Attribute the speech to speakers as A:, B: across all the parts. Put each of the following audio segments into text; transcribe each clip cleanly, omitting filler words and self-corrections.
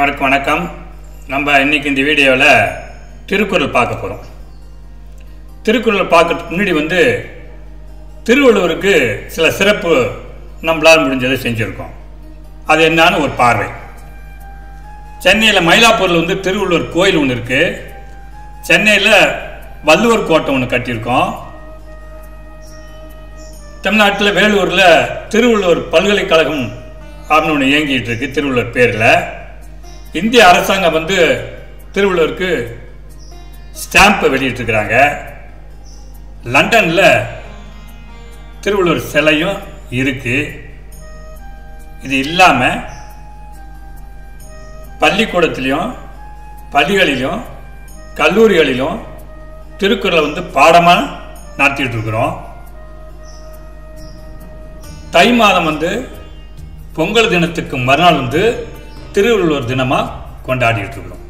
A: அனைவருக்கும் வணக்கம். நம்ம இன்னைக்கு இந்த வீடியோவில் திருக்குறள் பார்க்க போகிறோம். திருக்குறள் பார்க்கறதுக்கு முன்னாடி திருவள்ளுவருக்கு சில சிறப்பு நம்மளால் முடிஞ்சதை செஞ்சுருக்கோம். அது என்னன்னு ஒரு பார்வை. சென்னையில் மயிலாப்பூரில் திருவள்ளுவர் கோயில் ஒன்று இருக்குது. சென்னையில் வள்ளுவர் கோட்டை ஒன்று கட்டியிருக்கோம். தமிழ்நாட்டில் வேலூரில் திருவள்ளுவர் பல்கலைக்கழகம் அப்படின்னு ஒன்று இயங்கிட்டு இருக்கு திருவள்ளுவர் பேரில். இந்திய அரசாங்கம் திருவள்ளுவருக்கு ஸ்டாம்பை வெளியிட்டிருக்கிறாங்க. லண்டனில் திருவள்ளுவர் சிலையும் இருக்கு. இது இல்லாமல் பள்ளிக்கூடத்திலையும் பள்ளிகளிலும் கல்லூரிகளிலும் திருக்குறளை பாடமாக நடத்திட்டு இருக்கிறோம். தை மாதம் பொங்கல் தினத்துக்கு மறுநாள் திருவள்ளுவர் தினமாக கொண்டாடிட்டு இருக்கிறோம்.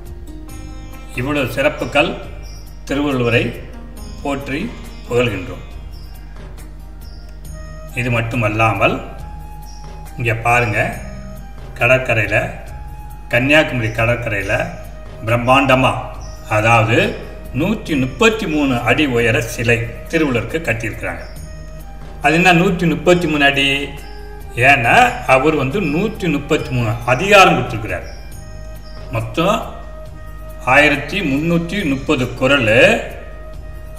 A: இவ்வளவு சிறப்புகள் திருவள்ளுவரை போற்றி புகழ்கின்றோம். இது மட்டுமல்லாமல் இங்கே பாருங்க, கடற்கரையில் கன்னியாகுமரி கடற்கரையில் பிரம்மாண்டமாக, அதாவது 133 அடி உயர சிலை திருவள்ளுவருக்கு கட்டியிருக்கிறாங்க. அது என்ன 133 அடி? ஏன்னா அவர் 133 அதிகாரம் கொடுத்துருக்கிறார். மொத்தம் 1330 குறள்.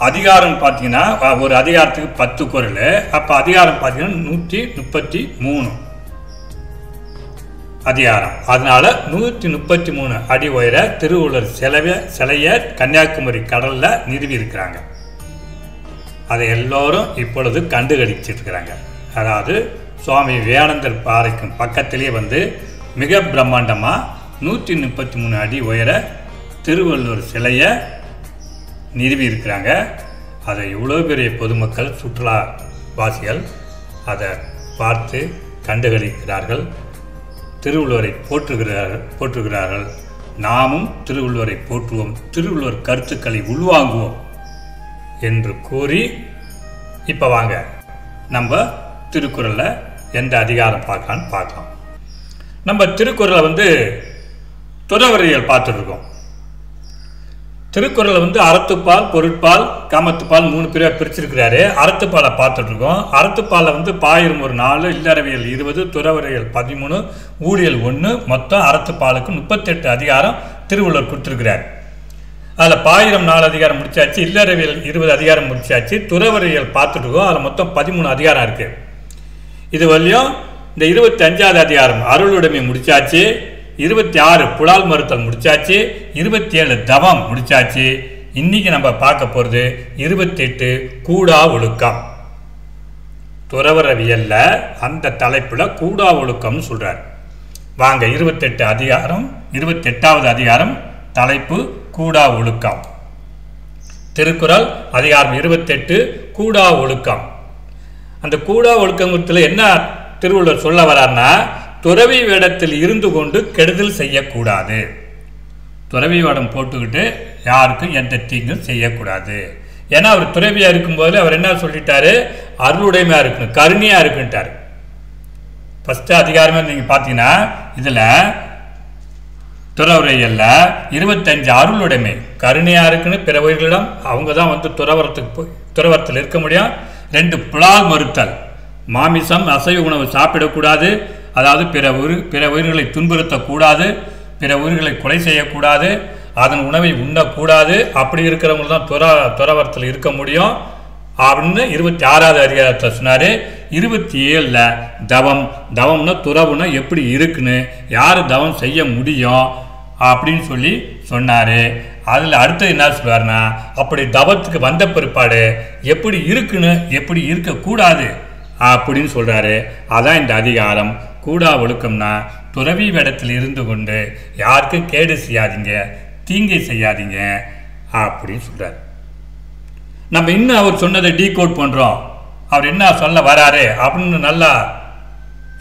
A: அதிகாரம் பார்த்தீங்கன்னா ஒரு அதிகாரத்துக்கு 10 குறள். அப்போ அதிகாரம் பார்த்தீங்கன்னா 133 அதிகாரம். அதனால 133 அடி உயர திருவள்ளுவர் சிலையை கன்னியாகுமரி கடலில் நிறுவி இருக்கிறாங்க. அதை எல்லோரும் இப்பொழுது கண்டுகளிச்சிட்டு இருக்கிறாங்க. அதாவது சுவாமி விவேகானந்தர் பாறைக்கும் பக்கத்திலே மிக பிரம்மாண்டமாக 133 அடி உயர திருவள்ளுவர் சிலையை நிறுவி இருக்கிறாங்க. அதை இவ்வளோ பெரிய பொதுமக்கள் சுற்றுலாவாசிகள் அதை பார்த்து கண்டுகளிக்கிறார்கள், திருவள்ளுவரை போற்றுகிறார்கள். நாமும் திருவள்ளுவரை போற்றுவோம், திருவள்ளுவர் கருத்துக்களை உள்வாங்குவோம் என்று கூறி இப்போ வாங்க நம்ம திருக்குறளில் எந்த அதிகாரம் பார்க்கலாம். நம்ம திருக்குறளை துறவறியல் பார்த்துருக்கோம். திருக்குறளை அறத்துப்பால், பொருட்பால், காமத்துப்பால் 3 பிரிவாக பிரிச்சிருக்கிறாரு. அறத்துப்பாலை பார்த்துட்ருக்கோம். அறத்துப்பாலை பாயிரம் ஒரு 4, இல்லறவியல் 20, துறவறியல் 13, ஊழியல் 1, மொத்தம் அறத்துப்பாலுக்கு 38 அதிகாரம் திருவள்ளுவர் கொடுத்துருக்கிறார். அதில் பாயிரம் 4 அதிகாரம் முடிச்சாச்சு, இல்லறவியல் 20 அதிகாரம் முடிச்சாச்சு, துறவறியல் பார்த்துட்ருக்கோம். அதில் மொத்தம் 13 அதிகாரம் இருக்குது. இது வரையும் இந்த 25வது அதிகாரம் அருளுடைமை முடிச்சாச்சு, 26 புலால் மறுத்தல் முடிச்சாச்சு, 27 தவம் முடிச்சாச்சு. இன்னைக்கு நம்ம பார்க்க போகிறது 28 கூடா ஒழுக்கம். துறவறவியல்ல அந்த தலைப்பில் கூடா ஒழுக்கம்னு சொல்றார். வாங்க 28வது அதிகாரம் தலைப்பு கூடா ஒழுக்கம். திருக்குறள் அதிகாரம் 28 கூடா ஒழுக்கம். அந்த கூடா ஒழுக்கத்தில் என்ன திருவள்ளுவர் சொல்ல வர்றார்னா, துறவி வேடத்தில் இருந்து கொண்டு கெடுதல் செய்யக்கூடாது. துறவி வேடம் போட்டுக்கிட்டு யாருக்கும் எந்த தீங்கும் செய்யக்கூடாது. ஏன்னா அவர் துறவியா இருக்கும்போது அவர் என்ன சொல்லிட்டாரு, அருளுடைமையா இருக்கணும், கருணையா இருக்குன்ட்டார். ஃபர்ஸ்ட் அதிகாரமே நீங்க பார்த்தீங்கன்னா இதில் துறவரையில் 25 அருளுடைமை, கருணையா இருக்குன்னு பிற உயிர்களிடம் அவங்க தான் துறவரத்தில் இருக்க முடியும். 2 புலால் மறுத்தல், மாமிசம் அசைவ உணவு சாப்பிடக்கூடாது. அதாவது பிற உயிர்களை துன்புறுத்தக்கூடாது, பிற உயிர்களை கொலை செய்யக்கூடாது, அதன் உணவை உண்ணக்கூடாது. அப்படி இருக்கிறவங்க தான் துறவரத்தில் இருக்க முடியும் அப்படின்னு 26வது அதிகாரத்தில் சொன்னார். 27ல் தவம்னா துறவுனா எப்படி இருக்குன்னு, யார் தவம் செய்ய முடியும் அப்படின்னு சொல்லி சொன்னார். அதில் அடுத்தது என்ன சொல்வார்னா, அப்படி தவத்துக்கு வந்த பிற்பாடு எப்படி இருக்குன்னு, எப்படி இருக்கக்கூடாது அப்படின்னு சொல்கிறாரு. அதான் இந்த அதிகாரம். கூடா ஒழுக்கம்னா துறவி வேடத்தில் இருந்து கொண்டு யாருக்கும் கேடு செய்யாதீங்க, தீங்கை செய்யாதீங்க அப்படின்னு சொல்கிறார். நம்ம இன்னும் அவர் சொன்னதை டீகோட் பண்ணுறோம். அவர் என்ன சொல்ல வராரு அப்படின்னு நல்லா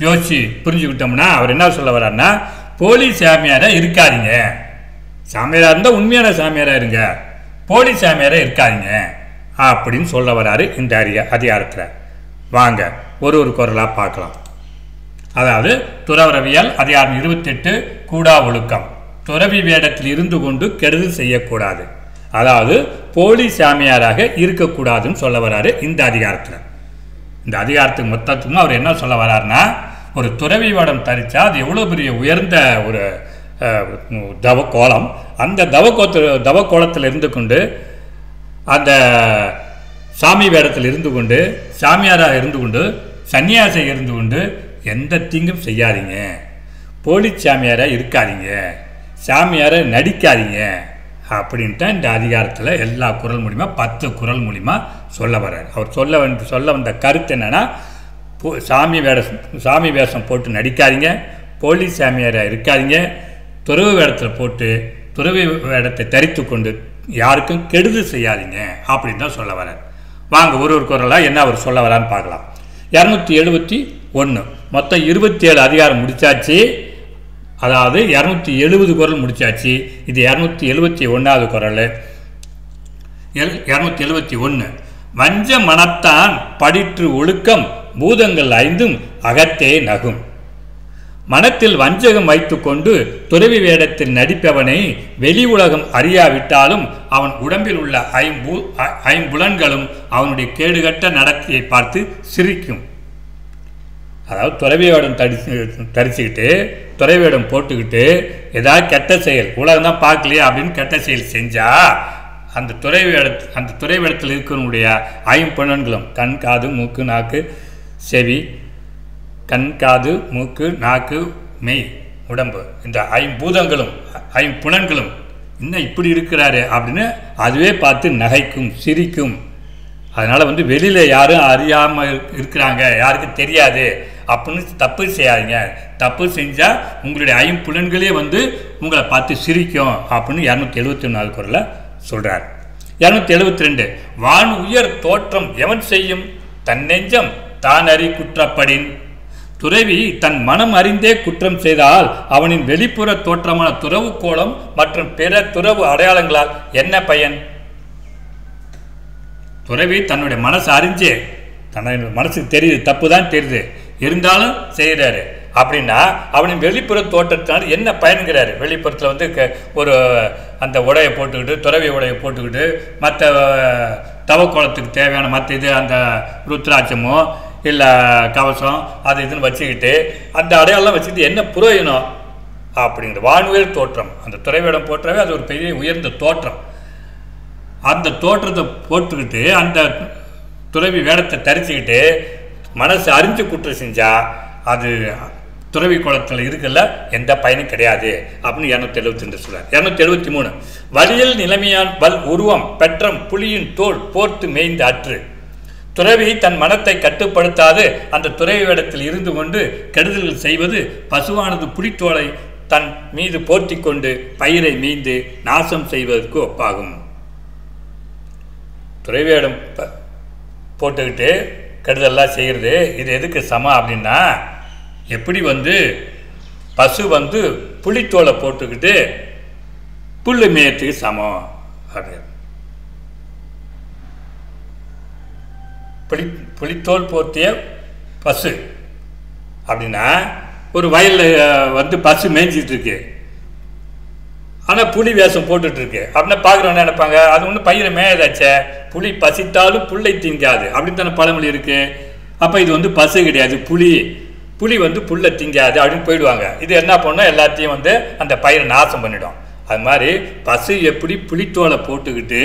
A: யோசிச்சு புரிஞ்சுக்கிட்டோம்னா, அவர் என்ன சொல்ல வர்றாருன்னா, போலி சாமியாராக இருக்காதீங்க. சாமியாராக இருந்தால் உண்மையான சாமியாராக இருங்க, போலி சாமியாராக இருக்காதீங்க அப்படின்னு சொல்ல வராரு இந்த அதிகாரத்தில். வாங்க ஒரு குறளாக பார்க்கலாம். அதாவது துறவறவியல் அதிகாரம் 28 கூடா ஒழுக்கம். துறவி வேடத்தில் இருந்து கொண்டு கெடுதல் செய்யக்கூடாது, அதாவது போலி சாமியாராக இருக்கக்கூடாதுன்னு சொல்ல வராரு இந்த அதிகாரத்தில். இந்த அதிகாரத்துக்கு மொத்தத்துக்கும் அவர் என்ன சொல்ல வர்றாருன்னா, ஒரு துறவி வேடம் தரித்தா அது எவ்வளோ பெரிய உயர்ந்த ஒரு தவக்கோலம். அந்த தவக்கோலத்தில் இருந்து கொண்டு அந்த சாமி வேடத்தில் இருந்து கொண்டு சாமியாராக இருந்து கொண்டு சன்னியாசியாக இருந்து கொண்டு எந்த தீங்கும் செய்யாதீங்க, போலி சாமியாராக இருக்காதீங்க, சாமியாரை நடிக்காதீங்க அப்படின்ட்டு இந்த அதிகாரத்தில் எல்லா குறள் மூலிமா 10 குறள் மூலிமா சொல்ல வர்றார். அவர் சொல்ல வந்த கருத்து என்னென்னா, சாமி வேஷம் போட்டு நடிக்காதீங்க, போலி சாமியாராக இருக்காதீங்க, துறவு வேடத்தில் போட்டு துறவி வேடத்தை தரித்து கொண்டு யாருக்கும் கெடுதல் செய்யாதீங்க அப்படின்னு தான் சொல்ல வர்றார். வாங்க ஒரு குறளாக என்ன அவர் சொல்ல வரான்னு பார்க்கலாம். 271 மொத்தம் 27 அதிகாரம் முடிச்சாச்சு. அதாவது 270 குறள் முடிச்சாச்சு. இது 271வது குறள். 271 வஞ்ச மனத்தான் படிற்று ஒழுக்கம் பூதங்கள் 5 அகத்தே நகும். மனத்தில் வஞ்சகம் வைத்து கொண்டு துறவி வேடத்தில் நடிப்பவனை வெளி உலகம் அறியாவிட்டாலும் அவன் உடம்பில் உள்ள ஐம்புலன்களும் அவனுடைய கேடுகட்ட நடத்தையை பார்த்து சிரிக்கும். அதாவது துறவி வேடம் தரிச்சுக்கிட்டு துறவி வேடம் போட்டுக்கிட்டு ஏதாவது கெட்ட செயல் உலகம் தான் பார்க்கலையே அப்படின்னு கெட்ட செயல் செஞ்சா அந்த துறவி வேடத்தில் இருக்கிறவனுடைய ஐம்புலன்களும் கண், காது, மூக்கு, நாக்கு, செவி, கண், காது, மூக்கு, நாக்கு, மெய், உடம்பு, இந்த ஐம்பூதங்களும் ஐம்புலன்களும் இன்னும் இப்படி இருக்கிறாரு அப்படின்னு அதுவே பார்த்து நகைக்கும், சிரிக்கும். அதனால் வெளியில் யாரும் அறியாமல் இருக்கிறாங்க, யாருக்கும் தெரியாது அப்படின்னு தப்பு செய்யாதீங்க. தப்பு செஞ்சால் உங்களுடைய ஐம்புலன்களே உங்களை பார்த்து சிரிக்கும் அப்படின்னு 271 குறளில் சொல்கிறார். 272 வான் உயர் தோற்றம் எவன் செய்யும் தன் நெஞ்சம் தான் அறி குற்றப்படின். துறவி தன் மனம் அறிந்தே குற்றம் செய்தால் அவனின் வெளிப்புற தோற்றமான துறவு கோலம் மற்றும் பிற துறவு அடையாளங்களால் என்ன பயன்? துறவி தன்னுடைய மனசு அறிஞ்சே தன்னுடைய மனசுக்கு தெரியுது, தப்பு தான் தெரியுது, இருந்தாலும் செய்கிறாரு அப்படின்னா அவனின் வெளிப்புற தோற்றத்தினால் என்ன பயன்கிறாரு? வெளிப்புறத்தில் ஒரு அந்த உடையை போட்டுக்கிட்டு துறவி உடையை போட்டுக்கிட்டு மற்ற தவக்கோலத்துக்கு தேவையான மற்ற இது அந்த ருத்ராட்சமோ இல்லை கவசம் அது இதுன்னு வச்சுக்கிட்டு அந்த அடையாளம் வச்சுக்கிட்டு என்ன புரோஜனம் அப்படிங்கிற வானுயர் தோற்றம். அந்த துறைவேடம் போட்டாவே அது ஒரு பெரிய உயர்ந்த தோற்றம். அந்த தோற்றத்தை போட்டுக்கிட்டு அந்த துறவி வேடத்தை தரிச்சுக்கிட்டு மனசு அறிஞ்சு குற்றம் செஞ்சால் அது துறவி குளத்தில் இருக்கல எந்த பயனும் கிடையாது அப்படின்னு 272 சொல்றார். 273 வலியில் நிலைமையான் வல் உருவம் பெற்றம் புலியின் தோல் போர்த்து மேய்ந்து அற்று. துறவி தன் மனத்தை கட்டுப்படுத்தாது அந்த துறவி வேடத்தில் இருந்து கொண்டு கெடுதல்கள் செய்வது பசுவானது புலித்தோலை தன் மீது போர்த்தி கொண்டு பயிரை மீந்து நாசம் செய்வதற்கு ஒப்பாகும். துறவி வேடம் போட்டுக்கிட்டு கெடுதல்லாம் செய்கிறது இது எதுக்கு சமம் அப்படின்னா, எப்படி பசு புலித்தோலை போட்டுக்கிட்டு புல் மேயத்துக்கு சமம் அப்படின்னு. புலித்தோல் போர்த்திய பசு அப்படின்னா ஒரு வயலில் பசு மேய்ஞ்சிட்டு இருக்கு, ஆனால் புலி வேஷம் போட்டுட்ருக்கு அப்படின்னா பார்க்குறவங்க நினைப்பாங்க அது ஒன்றும் பயிரை மேயதாச்சே, புலி பசித்தாலும் புல்லை திங்காது அப்படின்னு தானே பழமொழி இருக்குது. அப்போ இது பசு கிடையாது, புலி புல்லை திங்காது அப்படின்னு போயிடுவாங்க. இது என்ன பண்ணால் எல்லாத்தையும் அந்த பயிரை நாசம் பண்ணிடும். அது மாதிரி பசு எப்படி புலித்தோலை போட்டுக்கிட்டு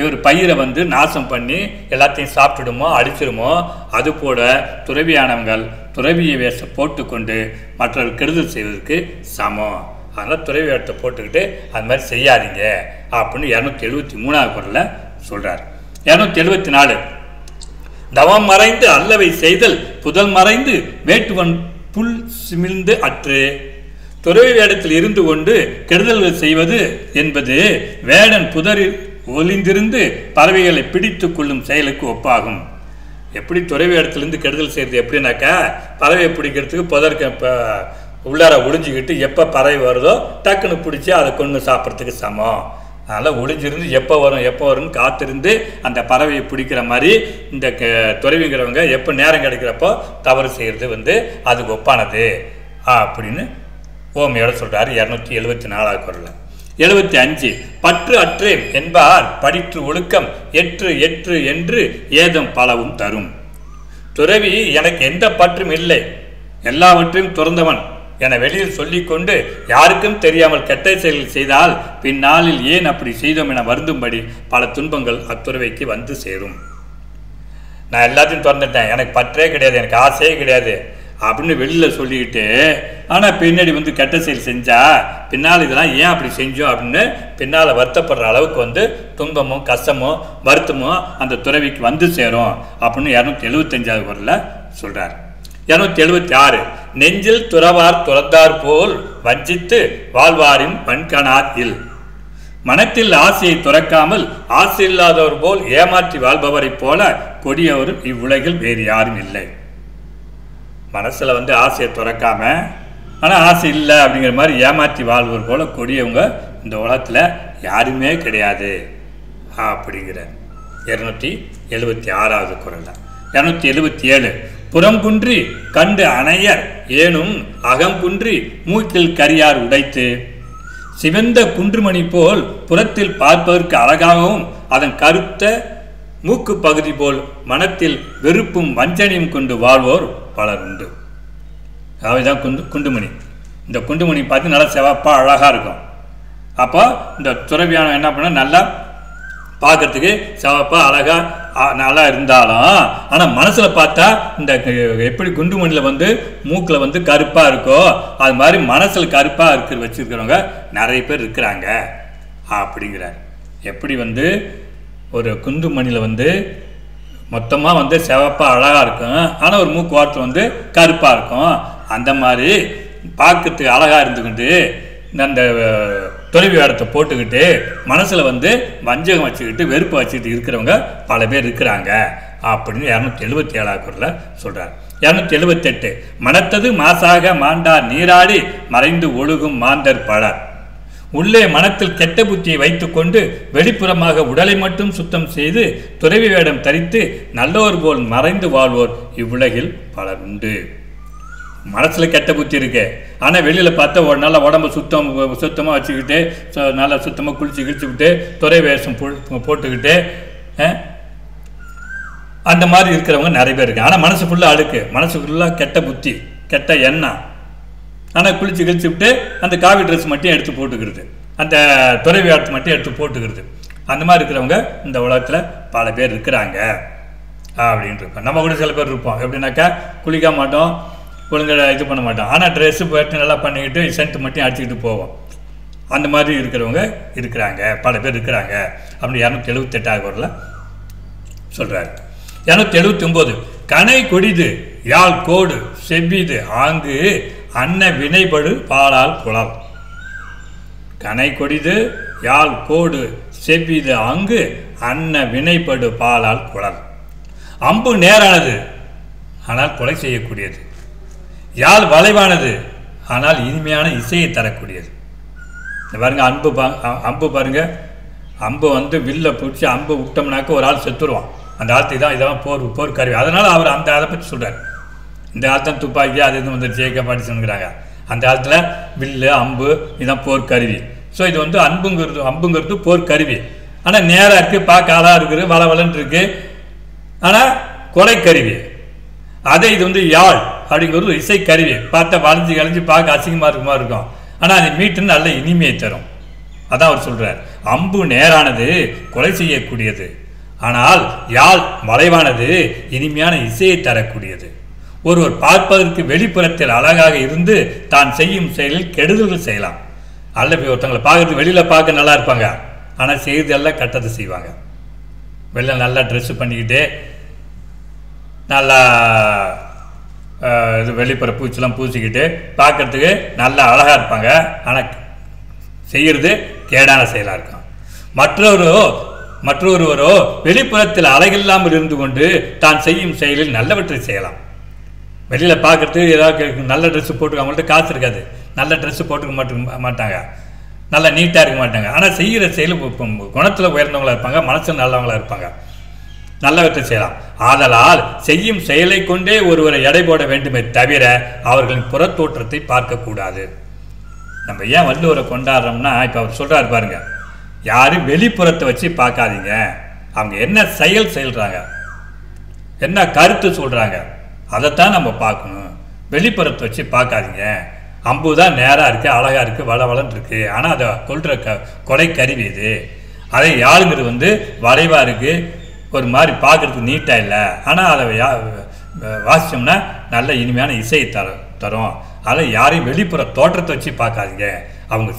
A: இவர் பயிரை நாசம் பண்ணி எல்லாத்தையும் சாப்பிட்டுடுமோ அடிச்சிடுமோ, அதுபோல் துறவியானவங்கள் துறவியை வேஷம் போட்டுக்கொண்டு மற்றவர்கள் கெடுதல் செய்வதற்கு சமம். அதனால் துறவி வேடத்தை போட்டுக்கிட்டு அது மாதிரி செய்யாதீங்க அப்படின்னு 273 குறளில் சொல்கிறார். 274 தவம் மறைந்து அல்லவை செய்தல் புதல் மறைந்து வேட்டுவன் புல் சிமிழ்ந்து அற்று. துறவி வேடத்தில் இருந்து கொண்டு கெடுதல்கள் செய்வது என்பது வேடன் புதரில் ஒளிந்திருந்து பறவைகளை பிடித்து கொள்ளும் செயலுக்கு ஒப்பாகும். எப்படி துறவி வேடத்திலிருந்து கெடுதல் செய்கிறது எப்படின்னாக்கா, பறவையை பிடிக்கிறதுக்கு புதற்கு உள்ளார ஒளிஞ்சிக்கிட்டு எப்போ பறவை வருதோ டக்குன்னு பிடிச்சி அதை கொண்டு சாப்பிட்றதுக்கு சமம். அதனால் ஒளிஞ்சிருந்து எப்போ வரும்னு காத்திருந்து அந்த பறவையை பிடிக்கிற மாதிரி இந்த துறவிங்கிறவங்க எப்போ நேரம் கிடைக்கிறப்போ தவறு செய்கிறது அதுக்கு ஒப்பானது அப்படின்னு ஓமையோட சொல்றாரு 274 குறள். 75 பற்று அற்றேம் என்பார் படிற்று ஒழுக்கம் எற்று எற்று என்று ஏதும் பலவும் தரும். துறவி எனக்கு எந்த பற்றும் இல்லை, எல்லாவற்றையும் துறந்தவன் என வெளியில் சொல்லிக்கொண்டு யாருக்கும் தெரியாமல் கெட்ட செயல் செய்தால் பின்னாளில் ஏன் அப்படி செய்தோம் என வருந்தும்படி பல துன்பங்கள் அத்துறவைக்கு வந்து சேரும். நான் எல்லாத்தையும் திறந்துட்டேன், எனக்கு பற்றே கிடையாது, எனக்கு ஆசையே கிடையாது அப்படின்னு வெளியில் சொல்லிக்கிட்டு ஆனால் பின்னாடி வந்து கெட்ட செயல் செஞ்சால் பின்னால் இதெல்லாம் ஏன் அப்படி செஞ்சோம் அப்படின்னு பின்னால் வருத்தப்படுற அளவுக்கு துன்பமோ கஷ்டமோ வருத்தமோ அந்த துறவிக்கு வந்து சேரும் அப்படின்னு 275 குறளில் சொல்கிறார். 276 நெஞ்சில் துறவார் துறந்தார் போல் வஞ்சித்து வாழ்வாரின் வன்கணார் இல். மனத்தில் ஆசையை துறக்காமல் ஆசை இல்லாதவர் போல் ஏமாற்றி வாழ்பவரைப் போல கொடியவர் இவ்வுலகில் வேறு யாரும் இல்லை. மனசில் ஆசையை துறக்காம ஆனால் ஆசை இல்லை அப்படிங்கிற மாதிரி ஏமாற்றி வாழ்வர் போல கொடியவங்க இந்த உலகத்தில் யாருமே கிடையாது அப்படிங்கிற 276 குறள். 277 புறங்குன்றி கண்டு அணையர் ஏனும் அகங்குன்றி மூக்கில் கரியார் உடைத்து. சிவந்த குன்றுமணி போல் புறத்தில் பார்ப்பதற்கு அழகாகவும் அதன் கருத்த மூக்கு பகுதி போல் மனத்தில் வெறுப்பும் வஞ்சனையும் கொண்டு வாழ்வோர் பலர் உண்டு. அவைதான் குண்டுமணி. இந்த குண்டுமணி பார்த்து நல்லா செவப்பா அழகாக இருக்கும். அப்போ இந்த துறவியானம் என்ன பண்ண நல்லா பார்க்கறதுக்கு செவப்பா அழகாக நல்லா இருந்தாலும் ஆனால் மனசில் பார்த்தா இந்த எப்படி குண்டுமணியில் மூக்கில் கருப்பாக இருக்கோ அது மாதிரி மனசில் கருப்பாக வச்சுருக்கிறவங்க நிறைய பேர் இருக்கிறாங்க அப்படிங்கிறார். எப்படி ஒரு குண்டுமணியில் மொத்தமாக சிவப்பாக அழகாக இருக்கும் ஆனால் ஒரு மூக்கு வாரத்தில் கருப்பாக இருக்கும். அந்த மாதிரி பார்க்கறதுக்கு அழகாக இருந்துக்கிட்டு அந்த துறவி வேடத்தை போட்டுக்கிட்டு மனசில் வஞ்சகம் வச்சுக்கிட்டு வெறுப்பை வச்சுக்கிட்டு இருக்கிறவங்க பல பேர் இருக்கிறாங்க அப்படின்னு 277 குறளில் சொல்கிறார். 278 மனத்தது மாசாக மாண்டார் நீராடி மறைந்து ஒழுகும் மாந்தர் பலர். உள்ளே மனத்தில் கெட்ட புத்தியை வைத்துக்கொண்டு வெளிப்புறமாக உடலை மட்டும் சுத்தம் செய்து துறவி வேடம் தரித்து நல்லோர் போல் மறைந்து வாழ்வோர் இவ்வுலகில் பலர் உண்டு. மனசில் கெட்ட புத்தி இருக்கு ஆனால் வெளியில் பார்த்தா ஒரு நல்ல உடம்பு சுத்தமாக வச்சுக்கிட்டு நல்லா சுத்தமாக குளிச்சு கிழிச்சுக்கிட்டு துறை வேஷம் போட்டுக்கிட்டு அந்த மாதிரி இருக்கிறவங்க நிறைய பேர் இருக்கு. ஆனால் மனசு ஃபுல்லாக அழுக்கு, மனசு ஃபுல்லாக கெட்ட புத்தி கெட்ட எண்ணம். ஆனால் குளிச்சு கிழிச்சுவிட்டு அந்த காவி ட்ரெஸ் மட்டும் எடுத்து போட்டுக்கிறது, அந்த துறை வேடத்தை மட்டும் எடுத்து போட்டுக்கிறது. அந்த மாதிரி இருக்கிறவங்க இந்த உலகத்தில் பல பேர் இருக்கிறாங்க அப்படின்ட்டு இருப்போம். நம்ம கூட சில பேர் இருப்போம் எப்படின்னாக்கா குளிக்க மாட்டோம், ஒழுங்காக இது பண்ண மாட்டோம், ஆனால் ட்ரெஸ்ஸு போட்டு நல்லா பண்ணிக்கிட்டு சென்ட் மட்டும் அடிச்சுக்கிட்டு போவோம். அந்த மாதிரி இருக்கிறவங்க இருக்கிறாங்க, பல பேர் இருக்கிறாங்க அப்படின்னு 278 குறளில் சொல்கிறாரு. 279 கனை கொடிது யாழ் கோடு செவ்விது ஆங்கு அன்ன வினைபடு பாலால் குழல். கனை கொடிது யாழ் கோடு செவ்விது ஆங்கு அன்ன வினைபடு பாலால் குழல். அம்பு நேரானது ஆனால் கொலை செய்யக்கூடியது, யாழ் வளைவானது ஆனால் இனிமையான இசையை தரக்கூடியது. பாருங்க அம்பு பாருங்க, அம்பு வில்ல பிடிச்சி அம்பு விட்டோம்னாக்க ஒரு ஆள் செத்துருவான். அந்த ஆழ்த்தி தான் இதெல்லாம் போர் கருவி. அதனால் அவர் அதை பற்றி சொல்கிறார். இந்த ஆழ்த்தான் துப்பாக்கி அது இது ஜேக்க பாடிச்சுங்கிறாங்க. அந்த காலத்தில் வில்லு அம்பு இதுதான் போர் கருவி. ஸோ இது அம்புங்கிறது போர் கருவி. ஆனால் நேராக இருக்குது, பார்க்க அழகாக இருக்குது, வளவலன்னு இருக்குது, ஆனால் கொலை கருவி. அதே இது யாழ் அப்படிங்கிறது இசை கருவி. பார்த்தா வளைஞ்சு கலைஞ்சி பார்க்க அசிங்கமாக இருக்குமா இருக்கும், ஆனால் அது மீட்டுன்னு நல்ல இனிமையை தரும். அதான் அவர் சொல்கிறார். அம்பு நேரானது கொலை செய்யக்கூடியது, ஆனால் யாழ் வளைவானது இனிமையான இசையை தரக்கூடியது. ஒருவர் பார்ப்பதற்கு வெளிப்புறத்தில் அழகாக இருந்து தான் செய்யும் செயலில் கெடுதல்கள் செய்யலாம். அல்ல ஒருத்தவங்களை பார்க்கறதுக்கு வெளியில் பார்க்க நல்லா இருப்பாங்க, ஆனால் செய்தெல்லாம் கட்டத்தை செய்வாங்க. வெளில நல்லா ட்ரெஸ்ஸு பண்ணிக்கிட்டு நல்லா இது வெளிப்புற பூச்சிலாம் பூசிக்கிட்டு பார்க்கறதுக்கு நல்லா அழகாக இருப்பாங்க, ஆனால் செய்கிறது கேடான செயலாக இருக்கும். மற்றொருவரோ வெளிப்புறத்தில் அழகில்லாமல் இருந்து கொண்டு தான் செய்யும் செயலில் நல்லவற்றை செய்யலாம். வெளியில் பார்க்கறதுக்கு ஏதாவது நல்ல ட்ரெஸ்ஸு போட்டுக்க, அவங்கள்ட்ட காசு இருக்காது, நல்ல ட்ரெஸ்ஸு போட்டுக்க மாட்டாங்க, நல்லா நீட்டாக இருக்க மாட்டாங்க, ஆனால் செய்கிற செயல் குணத்தில் உயர்ந்தவங்களாக இருப்பாங்க, மனசில் நல்லவங்களாக இருப்பாங்க, நல்லவற்றை செய்யலாம். ஆதலால் செய்யும் செயலை கொண்டே ஒருவரை எடை போட வேண்டுமே தவிர அவர்களின் புறத்தோற்றத்தை பார்க்கக்கூடாது. நம்ம ஏன் வள்ளுவரை கொண்டாடுறோம்னா, இப்போ அவர் சொல்கிறாரு பாருங்க, யாரும் வெளிப்புறத்தை வச்சு பார்க்காதீங்க, அவங்க என்ன செயல் செய்கிறாங்க, என்ன கருத்து சொல்கிறாங்க, அதைத்தான் நம்ம பார்க்கணும். வெளிப்புறத்தை வச்சு பார்க்காதீங்க. அம்பு தான் நேராக இருக்குது, அழகாக இருக்குது, வளவளன்னு இருக்குது, ஆனால் அதை கொள்கிற கொலை கருவி இது. அதை யாருங்கிறது வளைவாக இருக்குது, ஒரு மாதிரி பார்க்குறதுக்கு நீட்டாக இல்லை, ஆனால் அதை வாசித்தோம்னா நல்ல இனிமையான இசையை தரும். அதை யாரையும் வெளிப்புற தோற்றத்தை வச்சு பார்க்காதீங்க, அவங்க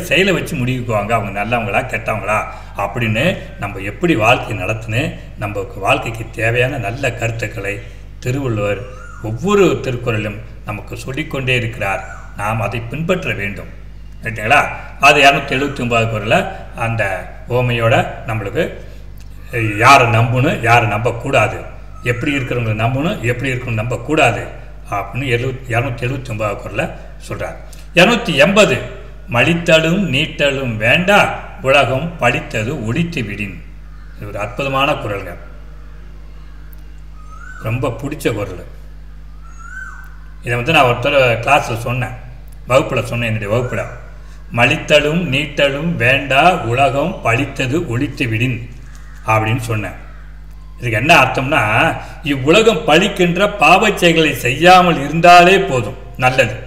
A: செயலை வச்சு முடிவுக்குவாங்க, அவங்க நல்லவங்களா கெட்டவங்களா அப்படின்னு நம்ம எப்படி வாழ்க்கை நடத்துன்னு நம்ம வாழ்க்கைக்கு தேவையான நல்ல கருத்துக்களை திருவள்ளுவர் ஒவ்வொரு திருக்குறளிலும் நமக்கு சொல்லிக்கொண்டே இருக்கிறார். நாம் அதை பின்பற்ற வேண்டும். ரைட்டுங்களா? அது 279 குறளில் அந்த ஓமையோட நம்மளுக்கு யாரை நம்பணும், யாரை நம்பக்கூடாது, எப்படி இருக்கிறவங்களை நம்பணும், எப்படி இருக்கணும் நம்பக்கூடாது அப்படின்னு 279 குறளில் சொல்கிறார். 280 மலித்தலும் நீட்டலும் வேண்டா உலகம் படித்தது ஒழித்து விடின். இது ஒரு அற்புதமான குறளுங்க, ரொம்ப பிடிச்ச குறள். இதை நான் ஒருத்தர் கிளாஸில் சொன்னேன், வகுப்பில் சொன்னேன், என்னுடைய வகுப்பில். மலித்தலும் நீட்டலும் வேண்டா உலகம் பழித்தது ஒழித்து விடின் அப்படின்னு சொன்னேன். இதுக்கு என்ன அர்த்தம்னா, இவ்வுலகம் பழிக்கின்ற பாவச் செயல்களை செய்யாமல் இருந்தாலே போதும், நல்லது.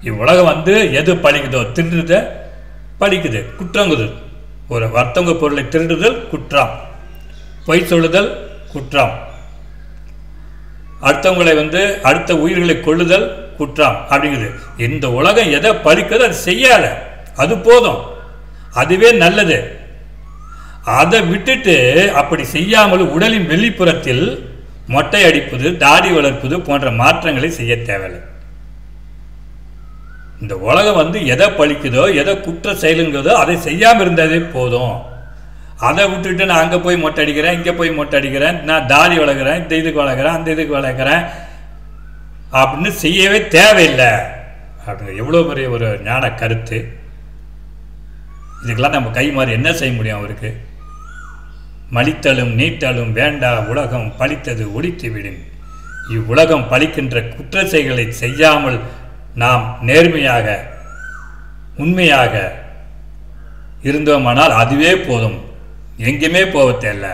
A: இவ்வுலகம் எது பழிக்குதோ, திருடுத பழிக்குது, குற்றங்குது. ஒரு வர்த்தங்க பொருளை திருடுதல் குற்றம், பொய் சொல்லுதல் குற்றம், அடுத்தவங்களை அடுத்த உயிர்களை கொள்ளுதல் குற்றம் அப்படிங்குது. இந்த உலகம் எதை பழிக்குதோ அது செய்யாத, அது போதும், அதுவே நல்லது. அதை விட்டுட்டு அப்படி செய்யாமல் உடலின் வெளிப்புறத்தில் மொட்டை அடிப்பது, தாடி வளர்ப்பது போன்ற மாற்றங்களை செய்ய தேவையில்லை. இந்த உலகம் எதை பழிக்குதோ, எதை குற்ற செயலுங்கிறதோ அதை செய்யாமல் இருந்ததே போதும். அதை விட்டுட்டு நான் அங்கே போய் மொட்டை அடிக்கிறேன், இங்கே போய் மொட்டை அடிக்கிறேன், நான் தாடி வளர்க்குறேன், இந்த இதுக்கு வளர்க்குறேன், அந்த இதுக்கு வளர்க்குறேன் அப்படின்னு செய்யவே தேவையில்லை அப்படிங்கிற எவ்வளோ பெரிய ஒரு ஞான கருத்து. இதுக்கெல்லாம் நம்ம கை மாறி என்ன செய்ய முடியும் அவருக்கு? மலித்தலும் நீட்டலும் வேண்டா உலகம் பழித்தது ஒழித்து விடும். இவ்வுலகம் பழிக்கின்ற குற்ற செயல்களை செய்யாமல் நாம் நேர்மையாக உண்மையாக இருந்தோமானால் அதுவே போதும். எங்கேயுமே போக தேவையில்லை,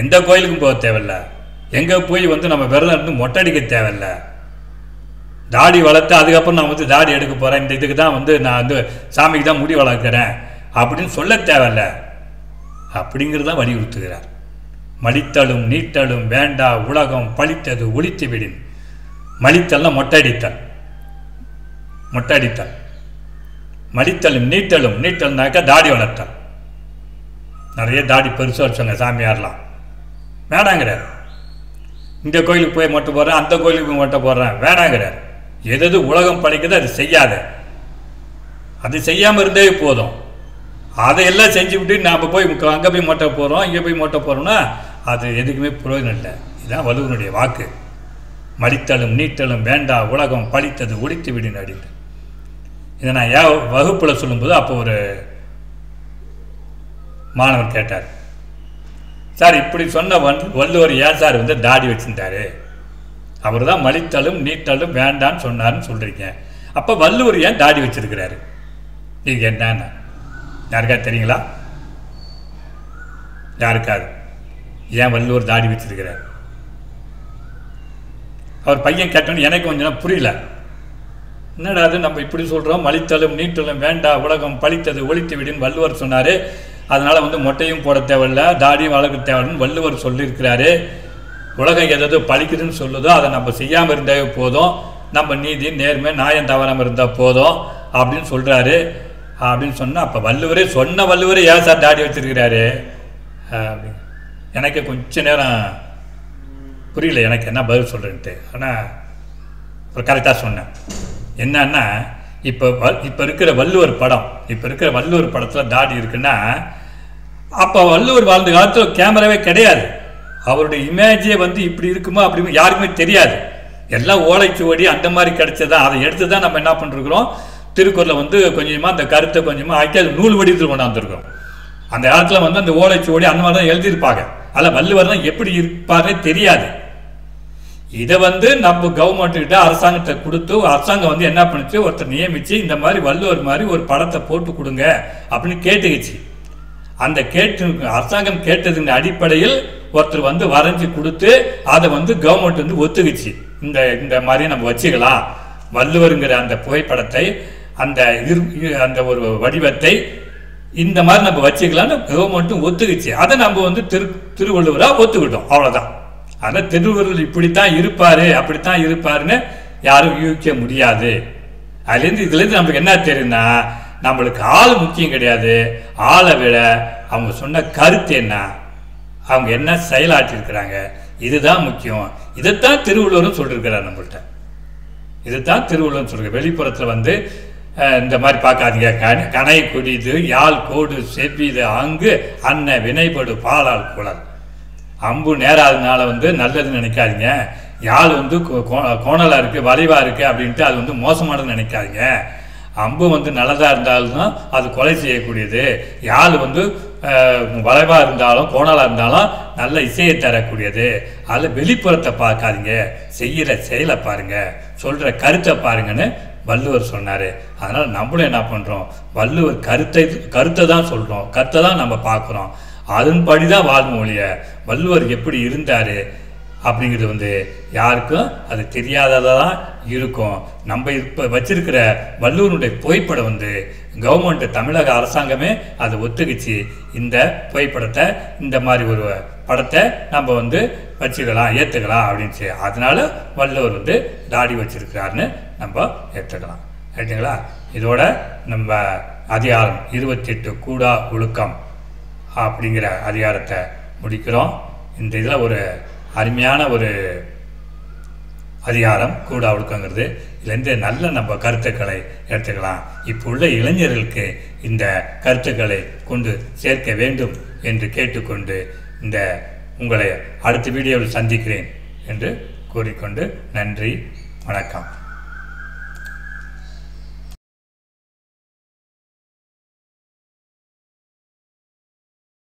A: எந்த கோயிலுக்கும் போக தேவையில்லை, எங்கே போய் நம்ம விரதம் இருந்து மொட்டை அடிக்க தேவையில்லை, தாடி வளர்த்து அதுக்கப்புறம் நான் தாடி எடுக்க போகிறேன், இந்த இதுக்கு தான் நான் சாமிக்கு தான் முடி வளர்க்குறேன் அப்படின்னு சொல்ல தேவையில்லை அப்படிங்கிறதான் வலியுறுத்துகிறார். மலித்தலும் நீட்டலும் வேண்டா உலகம் பழித்தது ஒழித்து விடின். மலித்தல்னா மொட்டை அடித்தல், மொட்டை அடித்தல். மலித்தலும் நீட்டலும், நீட்டல்னாக்கா தாடி வளர்த்தல். நிறைய தாடி பெருசாக வச்சாங்க சாமியார்லாம், வேணாங்கிறார். இந்த கோயிலுக்கு போய் மொட்டை போடுறேன், அந்த கோயிலுக்கு போய் மொட்டை போடுறேன், வேணாங்கிறார். எது உலகம் பழிக்குது அது செய்யாத, அது செய்யாமல் இருந்தே போதும். அதையெல்லாம் செஞ்சு விட்டு நாம் போய் அங்கே போய் மொட்டை போகிறோம், இங்கே போய் மொட்டை போகிறோம்னா அது எதுக்குமே பிரயோஜனம் இல்லை. இதுதான் வள்ளுவனுடைய வாக்கு. மலித்தலும் நீட்டலும் வேண்டா உலகம் பழித்தது ஒழித்து விடின் அப்படின்னு. இதை நான் வகுப்பில் சொல்லும்போது அப்போ ஒரு மாணவர் கேட்டார், சார் இப்படி சொன்ன வள்ளுவர் ஏன் சார் தாடி வச்சுருந்தாரு? அவர் தான் மலித்தலும் நீட்டலும் வேண்டான்னு சொன்னார்னு சொல்கிறீங்க, அப்போ வள்ளுவர் ஏன் தாடி வச்சிருக்கிறாரு? நீங்கள் என்னன்னா யாருக்காவது தெரியுங்களா? யாருக்காது ஏன் வள்ளுவர் தாடி வச்சிருக்கிறார்? அவர் பையன் கேட்டோன்னு எனக்கு கொஞ்சம் புரியல. என்னடா அது நம்ம இப்படி சொல்கிறோம், மலித்தலும் நீட்டலும் வேண்டா உலகம் பழித்தது ஒழித்து விடுன்னு வள்ளுவர் சொன்னார், அதனால் மொட்டையும் போட தேவையில்லை, தாடியும் வளர்க்க தேவையில்லைன்னு வள்ளுவர் சொல்லியிருக்கிறாரு. உலகம் எதாவது பழிக்குதுன்னு சொல்லுதோ அதை நம்ம செய்யாமல் இருந்தாலே போதும், நம்ம நீதி நேர்மை நியாயம் தவறாமல் இருந்தால் போதும் அப்படின்னு சொல்கிறாரு அப்படின்னு சொன்னால், அப்போ வள்ளுவரே சொன்ன வள்ளுவரே ஏன் சார் தாடி வச்சிருக்கிறாரு அப்படின்னு எனக்கு கொஞ்சம் நேரம் புரியல, எனக்கு என்ன பதில் சொல்கிறேன்ட்டு. ஆனால் ஒரு கரெக்டாக சொன்னேன். என்னன்னா இப்போ இருக்கிற வள்ளுவர் படம், இப்போ இருக்கிற வள்ளுவர் படத்தில் தாடி இருக்குன்னா, அப்போ வள்ளுவர் வாழ்ந்த காலத்தில் கேமராவே கிடையாது. அவருடைய இமேஜே இப்படி இருக்குமோ அப்படி யாருக்குமே தெரியாது. எல்லாம் ஓலைச்சுவடி அந்த மாதிரி கிடைச்சதான், அதை எடுத்து தான் நம்ம என்ன பண்ணிருக்கிறோம், திருக்குறளை கொஞ்சமாக அந்த கருத்தை கொஞ்சமாக ஆக்கி அது நூல் வடிவத்தில் கொண்டாந்துருக்கோம். அந்த காலத்தில் அந்த ஓலைச்சுவடி அந்த மாதிரி தான் எழுதியிருப்பாங்க. அதில் வள்ளுவர் தான் எப்படி இருப்பாரே தெரியாது. இதை வந்து நம்ம கவர்மெண்ட்டுக்கிட்ட அரசாங்கத்தை கொடுத்து அரசாங்கம் என்ன பண்ணுச்சு, ஒருத்தர் நியமித்து இந்த மாதிரி வள்ளுவர் மாதிரி ஒரு படத்தை போட்டு கொடுங்க அப்படின்னு கேட்டுக்கிச்சு. அந்த அரசாங்கம் கேட்டதின் அடிப்படையில் ஒருத்தர் வரைஞ்சி கொடுத்து அதை கவர்மெண்ட் ஒத்துக்குச்சு. இந்த மாதிரி நம்ம வச்சுக்கலாம், வள்ளுவருங்கிற அந்த புகைப்படத்தை அந்த ஒரு வடிவத்தை இந்த மாதிரி நம்ம வச்சுக்கலாம்னு கவர்மெண்ட்டும் ஒத்துக்குச்சு. அதை நம்ம திருவள்ளுவராக ஒத்துக்கிட்டோம், அவ்வளோதான். ஆனால் திருவள்ளுவர் இப்படித்தான் இருப்பார் அப்படித்தான் இருப்பாருன்னு யாரும் யூகிக்க முடியாது. இதுலேருந்து நம்மளுக்கு என்ன தெரியும்னா, நம்மளுக்கு ஆள் முக்கியம் கிடையாது, ஆளை விட அவங்க சொன்ன கருத்து என்ன, அவங்க என்ன செயலாற்றிருக்கிறாங்க, இதுதான் முக்கியம். இதைத்தான் திருவள்ளுவரும் சொல்லியிருக்கிறார் நம்மள்கிட்ட. இதுதான் திருவள்ளுவர் சொல்கிறார். வெளிப்புறத்தில் இந்த மாதிரி பார்க்காதீங்க, கனை கொடிது யாழ் கோடு செவ்விது அங்கு அன்ன வினைப்படு பாலால் குளர். அம்பு நேராதனால நல்லதுன்னு நினைக்காதீங்க, யாழ் கோணலாக இருக்குது வளைவாக இருக்குது அப்படின்ட்டு அது மோசமானதுன்னு நினைக்காதீங்க. அம்பு நல்லதாக இருந்தாலும் அது கொலை செய்யக்கூடியது, யாழ் வளைவாக இருந்தாலும் கோணலாக இருந்தாலும் நல்ல இசையை தரக்கூடியது. அதில் வெளிப்புறத்தை பார்க்காதீங்க, செய்கிற செயலை பாருங்கள், சொல்கிற கருத்தை பாருங்கன்னு வள்ளுவர் சொன்னார். அதனால் நம்மளும் என்ன பண்ணுறோம், வள்ளுவர் கருத்தை தான் சொல்கிறோம், கருத்தை தான் நம்ம பார்க்குறோம், அதன்படி தான் வாழ்மொழிய. வள்ளுவர் எப்படி இருந்தார் அப்படிங்கிறது யாருக்கும் அது தெரியாததான் இருக்கும். நம்ம இப்போ வச்சிருக்கிற வள்ளுவருடைய புகைப்படம் கவர்மெண்ட் தமிழக அரசாங்கமே அதை ஒத்துக்குச்சு. இந்த புகைப்படத்தை இந்த மாதிரி ஒரு படத்தை நம்ம வச்சுக்கலாம் ஏற்றுக்கலாம் அப்படின்ச்சு. அதனால வள்ளுவர் தாடி வச்சிருக்கிறாருன்னு நம்ம ஏற்றுக்கலாம். ரைட்டுங்களா? இதோட நம்ம அதிகாரம் 28 கூடா ஒழுக்கம் அப்படிங்கிற அதிகாரத்தை முடிக்கிறோம். இந்த இதில் ஒரு அருமையான ஒரு அதிகாரம் கூடா ஒழுக்கங்கிறது. இதுலேருந்து நல்ல நம்ம கருத்துக்களை எடுத்துக்கலாம். இப்போ உள்ள இளைஞர்களுக்கு இந்த கருத்துக்களை கொண்டு சேர்க்க வேண்டும் என்று கேட்டுக்கொண்டு உங்களை அடுத்த வீடியோவில் சந்திக்கிறேன் என்று கூறிக்கொண்டு நன்றி, வணக்கம்.